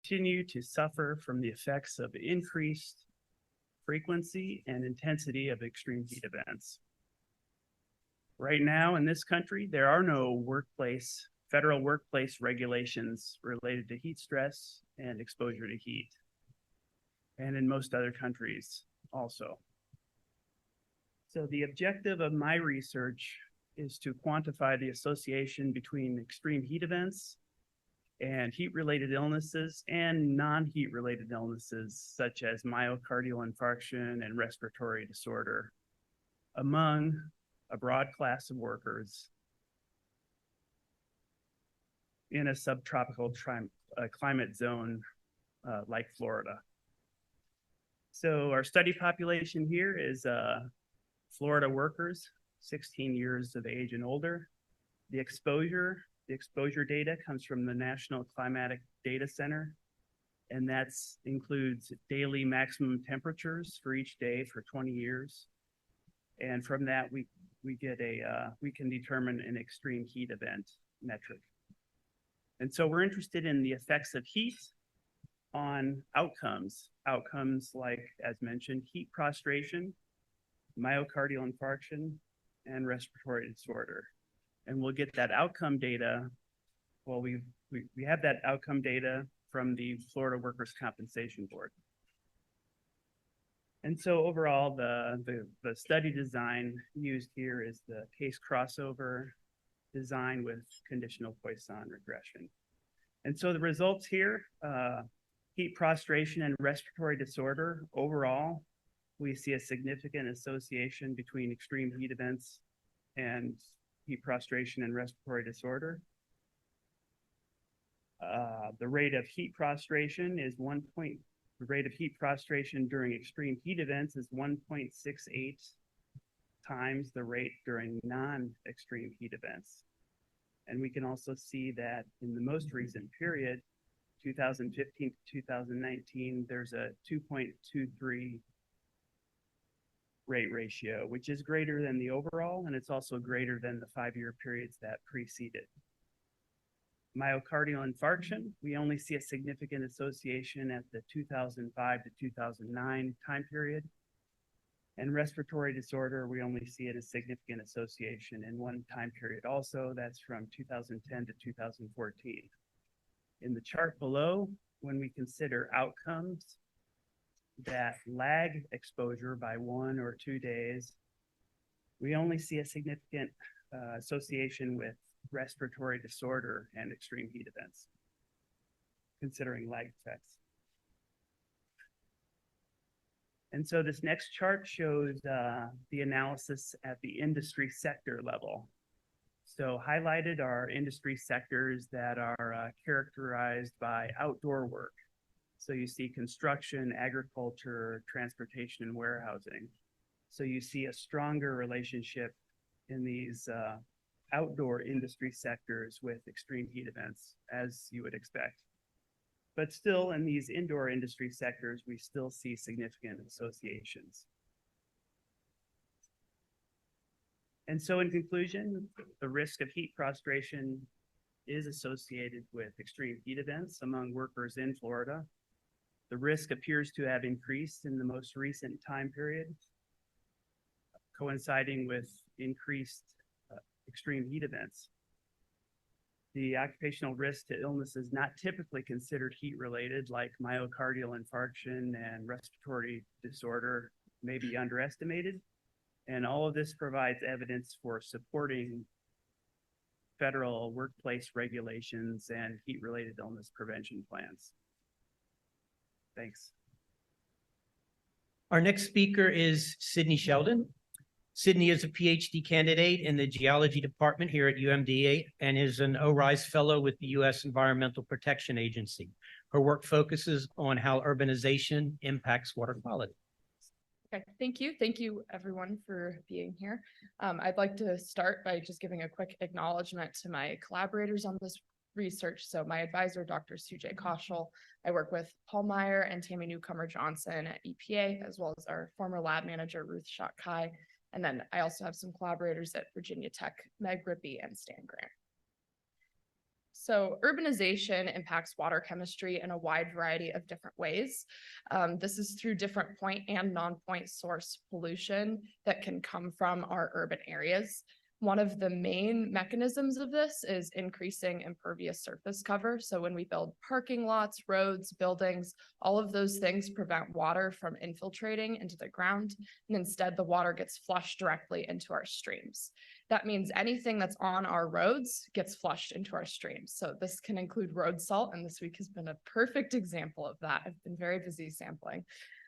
continue to suffer from the effects of increased frequency and intensity of extreme heat events. Right now in this country, there are no federal workplace regulations related to heat stress and exposure to heat, and in most other countries also. So the objective of my research is to quantify the association between extreme heat events and heat-related illnesses and non-heat related illnesses such as myocardial infarction and respiratory disorder among a broad class of workers in a subtropical climate zone like Florida. So our study population here is Florida workers, 16 years of age and older. The exposure data comes from the National Climatic Data Center, and that includes daily maximum temperatures for each day for 20 years. And from that, we can determine an extreme heat event metric. And so we're interested in the effects of heat on outcomes like, as mentioned, heat prostration, myocardial infarction, and respiratory disorder. And we'll get that outcome data. Well, we have that outcome data from the Florida Workers' Compensation Board. And so overall, the study design used here is the case crossover design with conditional Poisson regression. And so the results here, heat prostration and respiratory disorder, overall, we see a significant association between extreme heat events and heat prostration and respiratory disorder. The rate of heat prostration during extreme heat events is 1.68 times the rate during non-extreme heat events. And we can also see that in the most recent period, 2015 to 2019, there's a 2.23 rate ratio, which is greater than the overall, and it's also greater than the 5-year periods that preceded. Myocardial infarction, we only see a significant association at the 2005 to 2009 time period. And respiratory disorder, we only see it as significant association in one time period also, that's from 2010 to 2014. In the chart below, when we consider outcomes that lag exposure by 1 or 2 days, we only see a significant association with respiratory disorder and extreme heat events, considering lag effects. And so this next chart shows the analysis at the industry sector level. So highlighted are industry sectors that are characterized by outdoor work. So you see construction, agriculture, transportation, and warehousing. So you see a stronger relationship in these outdoor industry sectors with extreme heat events, as you would expect. But still, in these indoor industry sectors, we still see significant associations. And so in conclusion, the risk of heat prostration is associated with extreme heat events among workers in Florida. The risk appears to have increased in the most recent time period, coinciding with increased extreme heat events. The occupational risk to illnesses not typically considered heat-related, like myocardial infarction and respiratory disorder, may be underestimated. And all of this provides evidence for supporting federal workplace regulations and heat-related illness prevention plans. Thanks. Our next speaker is Sydney Sheldon. Sydney is a PhD candidate in the geology department here at UMDA and is an ORISE fellow with the U.S. Environmental Protection Agency. Her work focuses on how urbanization impacts water quality. Okay, thank you. Thank you everyone for being here. I'd like to start by just giving a quick acknowledgement to my collaborators on this research. So my advisor, Dr. Sujay Kaushal. I work with Paul Meyer and Tammy Newcomer Johnson at EPA, as well as our former lab manager, Ruth Shot-Kai. And then I also have some collaborators at Virginia Tech, Meg Rippey and Stan Grant. So urbanization impacts water chemistry in a wide variety of different ways. This is through different point and non-point source pollution that can come from our urban areas. One of the main mechanisms of this is increasing impervious surface cover. So when we build parking lots, roads, buildings, all of those things prevent water from infiltrating into the ground, and instead the water gets flushed directly into our streams. That means anything that's on our roads gets flushed into our streams. So this can include road salt, and this week has been a perfect example of that. I've been very busy sampling.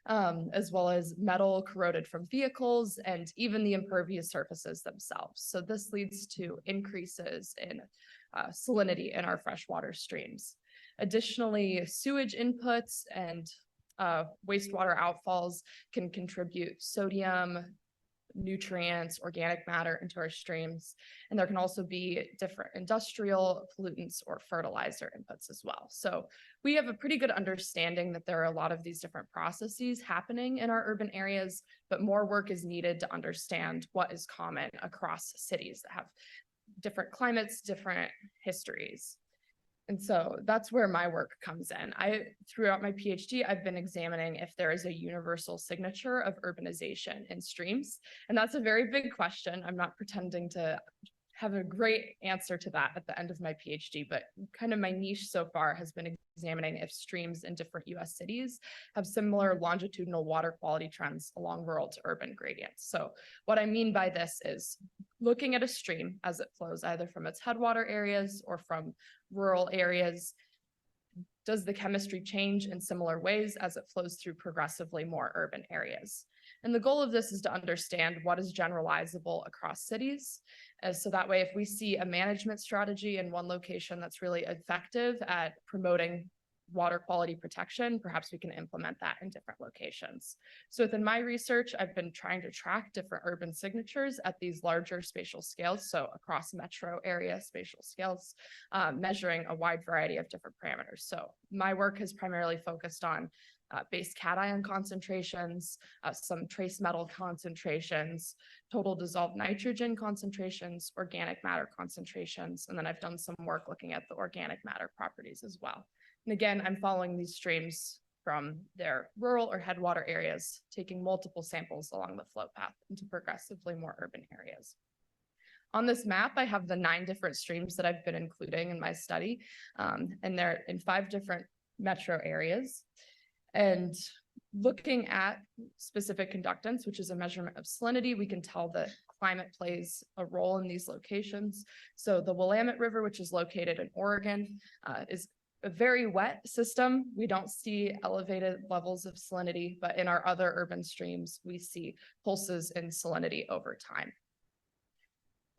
As well as metal corroded from vehicles and even the impervious surfaces themselves. So this leads to increases in salinity in our freshwater streams. Additionally, sewage inputs and wastewater outfalls can contribute sodium, nutrients, organic matter into our streams. And there can also be different industrial pollutants or fertilizer inputs as well. So we have a pretty good understanding that there are a lot of these different processes happening in our urban areas, but more work is needed to understand what is common across cities that have different climates, different histories. And so that's where my work comes in. Throughout my PhD, I've been examining if there is a universal signature of urbanization in streams. And that's a very big question. I'm not pretending to have a great answer to that at the end of my PhD, but kind of my niche so far has been examining if streams in different US cities have similar longitudinal water quality trends along rural to urban gradients. So what I mean by this is looking at a stream as it flows either from its headwater areas or from rural areas. Does the chemistry change in similar ways as it flows through progressively more urban areas? And the goal of this is to understand what is generalizable across cities. So that way, if we see a management strategy in one location that's really effective at promoting water quality protection, perhaps we can implement that in different locations. So within my research, I've been trying to track different urban signatures at these larger spatial scales, so across metro area spatial scales, measuring a wide variety of different parameters. So my work has primarily focused on base cation concentrations, some trace metal concentrations, total dissolved nitrogen concentrations, organic matter concentrations, and then I've done some work looking at the organic matter properties as well. And again, I'm following these streams from their rural or headwater areas, taking multiple samples along the flow path into progressively more urban areas. On this map, I have the 9 different streams that I've been including in my study, and they're in 5 different metro areas. And looking at specific conductance, which is a measurement of salinity, we can tell that climate plays a role in these locations. So the Willamette River, which is located in Oregon, is a very wet system. We don't see elevated levels of salinity, but in our other urban streams, we see pulses in salinity over time.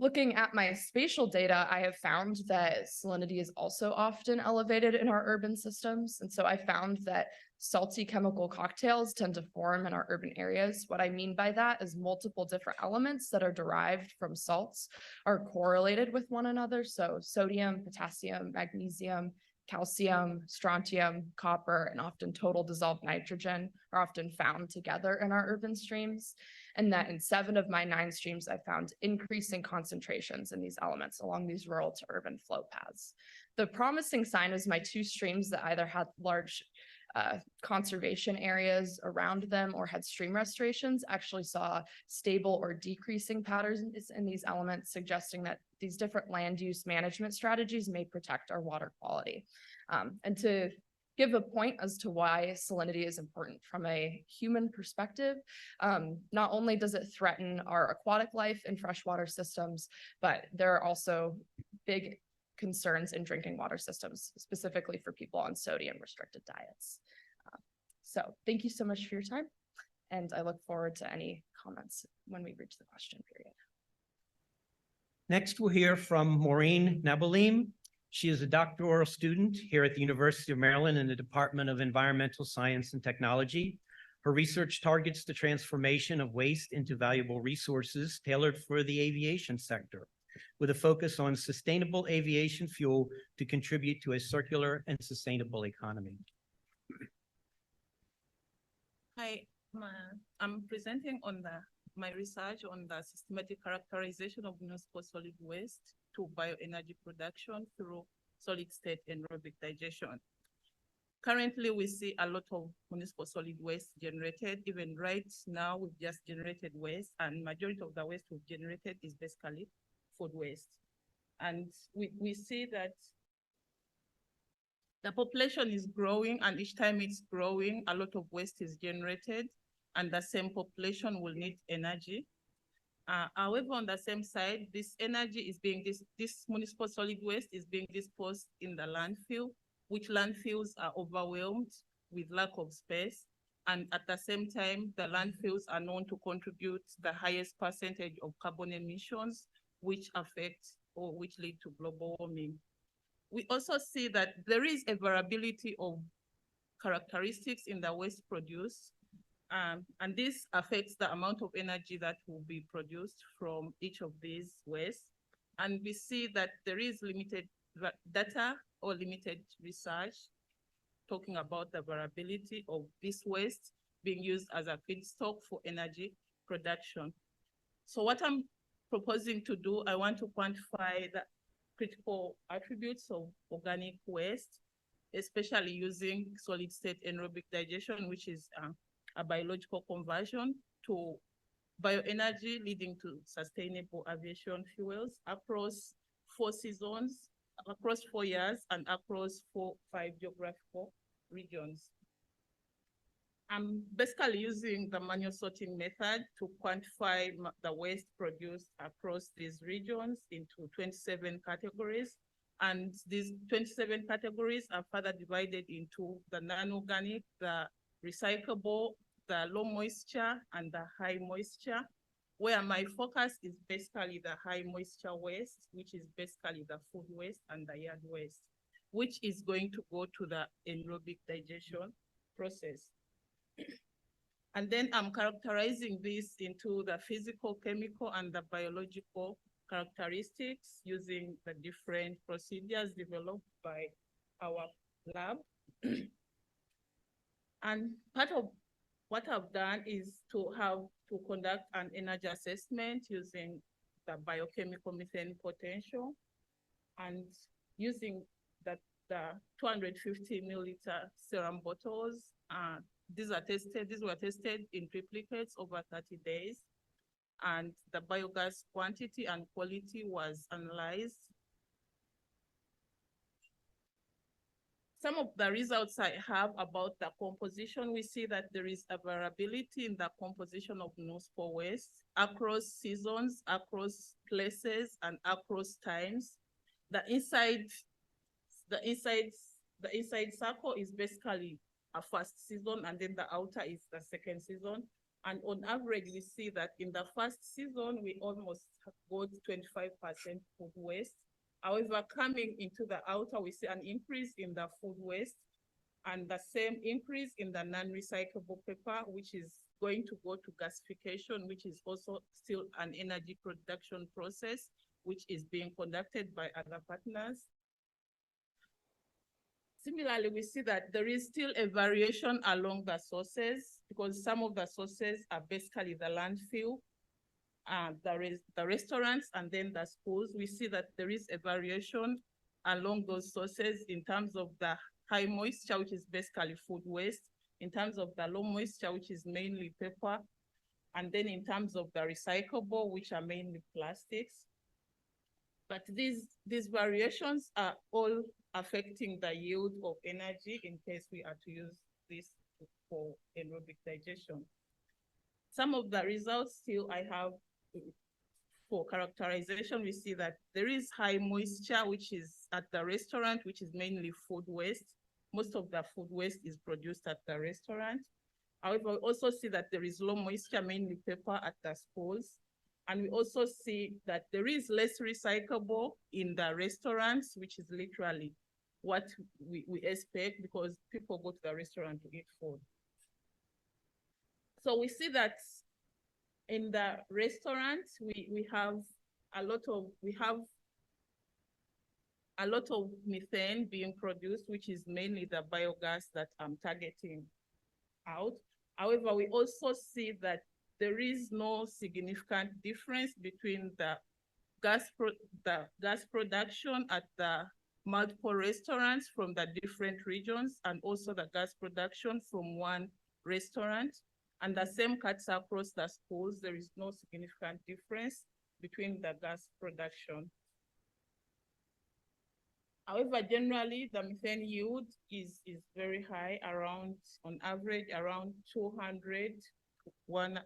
Looking at my spatial data, I have found that salinity is also often elevated in our urban systems. And so I found that salty chemical cocktails tend to form in our urban areas. What I mean by that is multiple different elements that are derived from salts are correlated with one another. So sodium, potassium, magnesium, calcium, strontium, copper, and often total dissolved nitrogen are often found together in our urban streams. And that in 7 of my 9 streams, I found increasing concentrations in these elements along these rural to urban flow paths. The promising sign is my 2 streams that either had large conservation areas around them or had stream restorations actually saw stable or decreasing patterns in these elements, suggesting that these different land use management strategies may protect our water quality. And to give a point as to why salinity is important from a human perspective, not only does it threaten our aquatic life in freshwater systems, but there are also big concerns in drinking water systems, specifically for people on sodium restricted diets. So thank you so much for your time. And I look forward to any comments when we reach the question period. Next, we'll hear from Maureen Nabulime. She is a doctoral student here at the University of Maryland in the Department of Environmental Science and Technology. Her research targets the transformation of waste into valuable resources tailored for the aviation sector, with a focus on sustainable aviation fuel to contribute to a circular and sustainable economy. Hi, I'm presenting on my research on the systematic characterization of municipal solid waste to bioenergy production through solid state anaerobic digestion. Currently, we see a lot of municipal solid waste generated. Even right now, we've just generated waste, and majority of the waste we've generated is basically food waste. And we see that the population is growing, and each time it's growing, a lot of waste is generated, and the same population will need energy. However, on the same side, this energy is being, this municipal solid waste is being disposed in the landfill, which landfills are overwhelmed with lack of space. And at the same time, the landfills are known to contribute the highest percentage of carbon emissions, which affect or which lead to global warming. We also see that there is a variability of characteristics in the waste produced, and this affects the amount of energy that will be produced from each of these wastes. And we see that there is limited data or limited research talking about the variability of this waste being used as a feedstock for energy production. So what I'm proposing to do, I want to quantify the critical attributes of organic waste, especially using solid state anaerobic digestion, which is a biological conversion to bioenergy leading to sustainable aviation fuels across 4 seasons, across 4 years, and across 5 geographical regions. I'm basically using the manual sorting method to quantify the waste produced across these regions into 27 categories. And these 27 categories are further divided into the non-organic, the recyclable, the low moisture, and the high moisture, where my focus is basically the high moisture waste, which is basically the food waste and the yard waste, which is going to go to the anaerobic digestion process. And then I'm characterizing this into the physical, chemical, and the biological characteristics using the different procedures developed by our lab. And part of what I've done is to conduct an energy assessment using the biochemical methane potential and using the 250 milliliter serum bottles. These were tested in triplicates over 30 days, and the biogas quantity and quality was analyzed. Some of the results I have about the composition, we see that there is a variability in the composition of municipal waste across seasons, across places, and across times. The inside circle is basically a first season, and then the outer is the second season. And on average, we see that in the first season, we almost got 25% food waste. However, coming into the outer, we see an increase in the food waste and the same increase in the non-recyclable paper, which is going to go to gasification, which is also still an energy production process, which is being conducted by other partners. Similarly, we see that there is still a variation along the sources, because some of the sources are basically the landfill, the restaurants, and then the schools. We see that there is a variation along those sources in terms of the high moisture, which is basically food waste, in terms of the low moisture, which is mainly paper, and then in terms of the recyclable, which are mainly plastics. But these variations are all affecting the yield of energy in case we are to use this for anaerobic digestion. Some of the results still I have for characterization, we see that there is high moisture, which is at the restaurant, which is mainly food waste. Most of the food waste is produced at the restaurant. However, we also see that there is low moisture, mainly paper, at the schools. And we also see that there is less recyclable in the restaurants, which is literally what we expect, because people go to the restaurant to eat food. So we see that in the restaurants, we have a lot of methane being produced, which is mainly the biogas that I'm targeting out. However, we also see that there is no significant difference between the gas production at the multiple restaurants from the different regions, and also the gas production from one restaurant. And the same cuts across the schools. There is no significant difference between the gas production. However, generally, the methane yield is very high, around, on average, around 211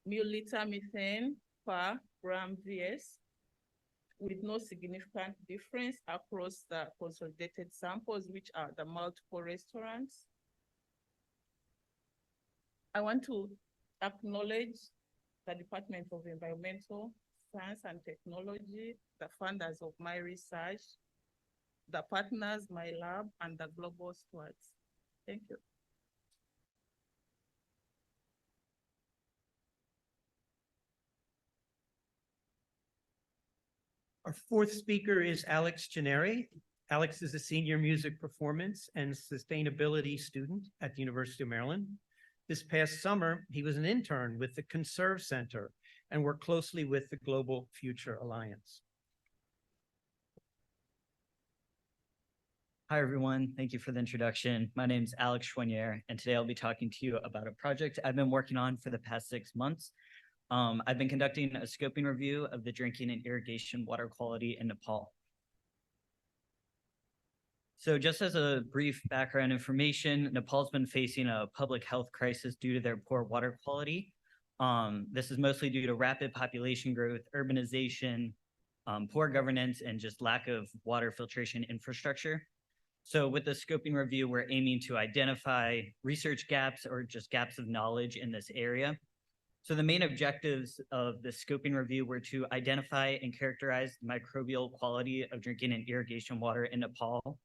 milliliter methane per gram VS, with no significant difference across the consolidated samples, which are the multiple restaurants. I want to acknowledge the Department of Environmental Science and Technology, the funders of my research, the partners, my lab, and the global stewards. Thank you. Our fourth speaker is Alex Choiniere. Alex is a senior music performance and sustainability student at the University of Maryland. This past summer, he was an intern with the Conserve Center and worked closely with the Global FEWture Alliance. Hi, everyone. Thank you for the introduction. My name is Alex Choiniere, and today I'll be talking to you about a project I've been working on for the past 6 months. I've been conducting a scoping review of the drinking and irrigation water quality in Nepal. So just as a brief background information, Nepal's been facing a public health crisis due to their poor water quality. This is mostly due to rapid population growth, urbanization, poor governance, and just lack of water filtration infrastructure. So with the scoping review, we're aiming to identify research gaps or just gaps of knowledge in this area. So the main objectives of the scoping review were to identify and characterize the microbial quality of drinking and irrigation water in Nepal,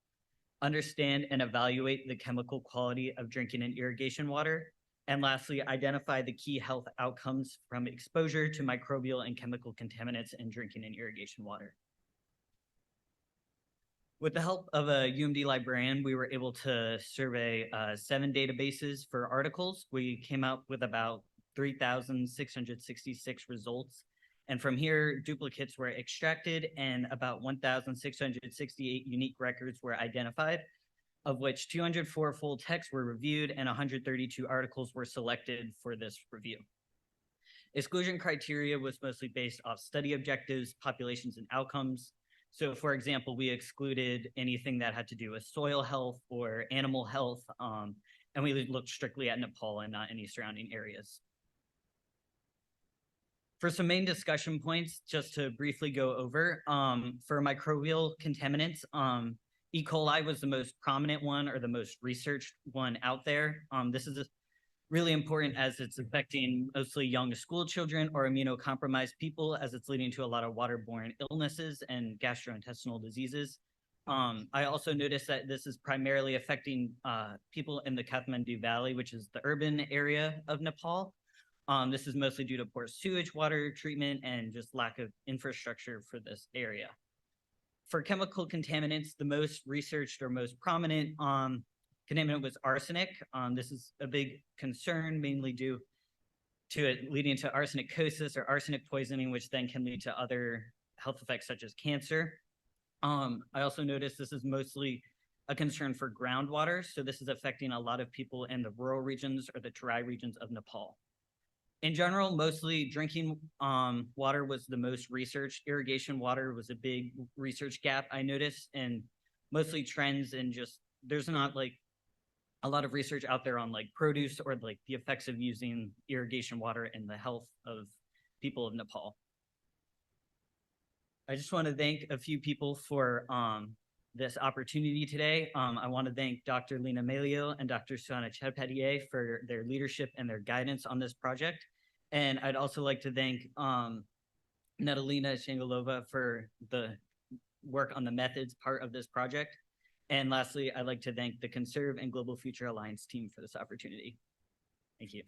understand and evaluate the chemical quality of drinking and irrigation water, and lastly, identify the key health outcomes from exposure to microbial and chemical contaminants in drinking and irrigation water. With the help of a UMD librarian, we were able to survey 7 databases for articles. We came out with about 3,666 results. And from here, duplicates were extracted and about 1,668 unique records were identified, of which 204 full texts were reviewed and 132 articles were selected for this review. Exclusion criteria was mostly based off study objectives, populations, and outcomes. So for example, we excluded anything that had to do with soil health or animal health, and we looked strictly at Nepal and not any surrounding areas. For some main discussion points, just to briefly go over, for microbial contaminants, E. coli was the most prominent one or the most researched one out there. This is really important as it's affecting mostly young school children or immunocompromised people, as it's leading to a lot of waterborne illnesses and gastrointestinal diseases. I also noticed that this is primarily affecting people in the Kathmandu Valley, which is the urban area of Nepal. This is mostly due to poor sewage water treatment and just lack of infrastructure for this area. For chemical contaminants, the most researched or most prominent contaminant was arsenic. This is a big concern, mainly due to it leading to arsenicosis or arsenic poisoning, which then can lead to other health effects such as cancer. I also noticed this is mostly a concern for groundwater. So this is affecting a lot of people in the rural regions or the Terai regions of Nepal. In general, mostly drinking water was the most researched. Irrigation water was a big research gap I noticed, and mostly trends and just there's not like a lot of research out there on like produce or like the effects of using irrigation water and the health of people of Nepal. I just want to thank a few people for this opportunity today. I want to thank Dr. Lena Melio and Dr. Suana Chadpatier for their leadership and their guidance on this project. And I'd also like to thank Natalina Shangalova for the work on the methods part of this project. And lastly, I'd like to thank the Conserve and Global FEWture Alliance team for this opportunity. Thank you.